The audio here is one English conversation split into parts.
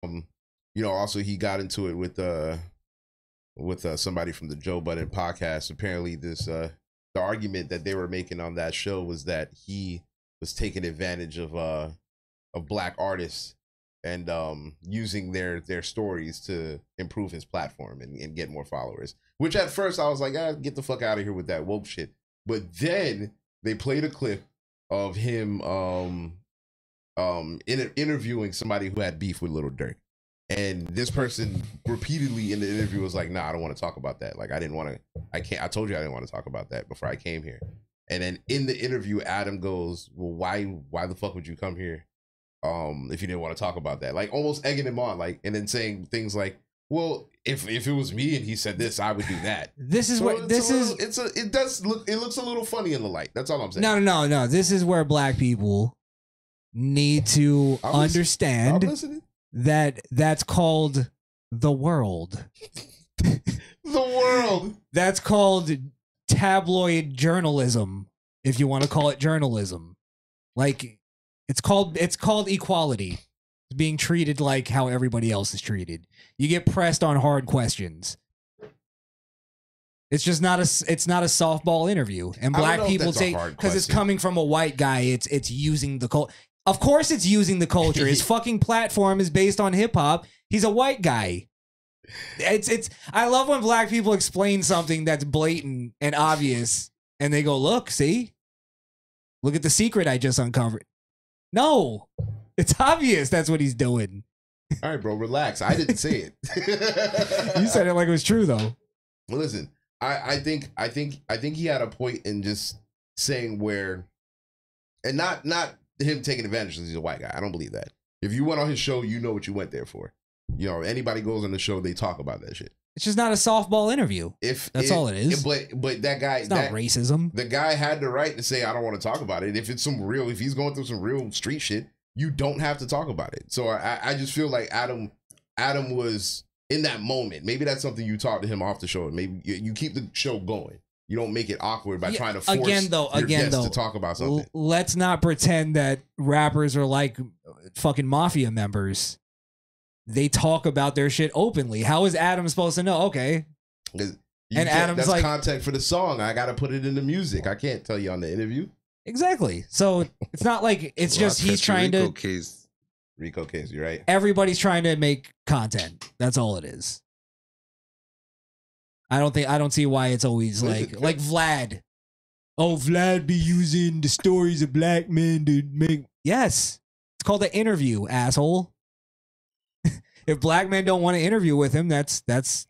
You know, also he got into it with somebody from the Joe Budden podcast. Apparently, the argument that they were making on that show was that he was taking advantage of black artists and using their stories to improve his platform and get more followers. Which at first I was like, get the fuck out of here with that woke shit. But then they played a clip of him interviewing somebody who had beef with Lil Durk. And this person repeatedly in the interview was like, nah, I don't want to talk about that. Like, I told you I didn't want to talk about that before I came here. And then in the interview, Adam goes, well, why the fuck would you come here if you didn't want to talk about that? Like, almost egging him on, like, and then saying things like, well, if it was me and he said this, I would do that. This is so what it looks a little funny in the light. That's all I'm saying. No. This is where black people need to understand that that's called the world. The world. That's called tabloid journalism, if you want to call it journalism. Like, it's called equality. It's being treated like how everybody else is treated. You get pressed on hard questions. It's just not a softball interview. And black people take, because it's coming from a white guy, it's using the culture. Of course it's using the culture. His fucking platform is based on hip hop. He's a white guy. I love when black people explain something that's blatant and obvious and they go, look at the secret I just uncovered. No, it's obvious that's what he's doing. All right, bro, relax. I didn't say it. You said it like it was true though. Well, listen, I think he had a point in just saying where, and not him taking advantage because he's a white guy. I don't believe that. If you went on his show, you know what you went there for. You know, anybody goes on the show, they talk about that shit. It's just not a softball interview. That's all it is. But that guy, it's not racism. The guy had the right to say, I don't want to talk about it. If he's going through some real street shit, you don't have to talk about it. So I just feel like Adam was in that moment. Maybe that's something you talk to him off the show. Maybe you keep the show going. You don't make it awkward by trying to force your guests to talk about something. Let's not pretend that rappers are like fucking mafia members. They talk about their shit openly. How is Adam supposed to know? Okay. Adam's that's like, content for the song. I got to put it in the music. I can't tell you on the interview. Exactly. So it's not like it's just he's trying to. Rico case, you're right. Everybody's trying to make content. That's all it is. I don't see why it's always like Vlad. Oh, Vlad be using the stories of black men to make. Yes. It's called an interview, asshole. If black men don't want to interview with him, that's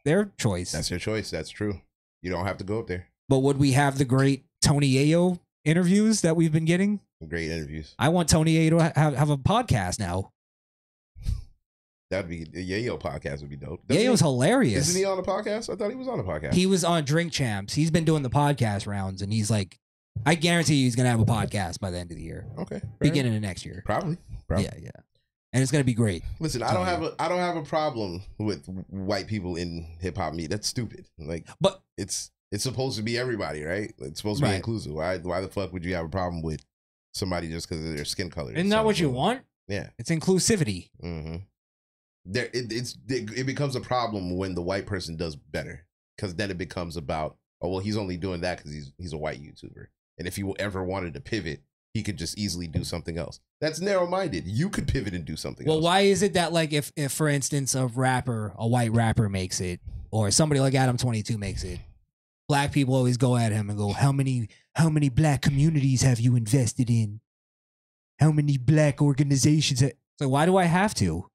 their choice. That's their choice. That's true. You don't have to go up there. But would we have the great Tony Yayo interviews that we've been getting? Great interviews. I want Tony Yayo to have a podcast now. That'd be the Yayo podcast would be dope. Yayo's hilarious. Isn't he on the podcast? I thought he was on the podcast. He was on Drink Champs. He's been doing the podcast rounds, and he's like, I guarantee you he's gonna have a podcast by the end of the year. Okay. Beginning of next year. Probably. Yeah. And it's gonna be great. Listen, I don't have a problem with white people in hip hop media. That's stupid. Like, but it's supposed to be everybody, right? It's supposed to be inclusive. Why the fuck would you have a problem with somebody just because of their skin color? Isn't that what you want? Yeah, it's inclusivity. Mm-hmm. It becomes a problem when the white person does better, because then it becomes about, oh well, he's only doing that because he's a white YouTuber, and if he ever wanted to pivot, he could just easily do something else. That's narrow-minded. You could pivot and do something else. Well, why is it that, like, if for instance a white rapper makes it, or somebody like Adam 22 makes it, black people always go at him and go, how many black communities have you invested in? How many black organizations? So why do I have to?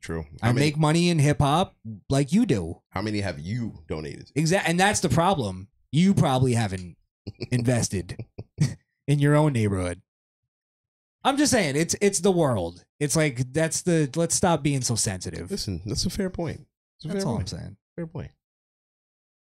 True. I make money in hip hop like you do. How many have you donated? Exactly, and that's the problem. You probably haven't invested in your own neighborhood. I'm just saying, it's the world. It's like let's stop being so sensitive. Listen, that's a fair point. That's all I'm saying. Fair point.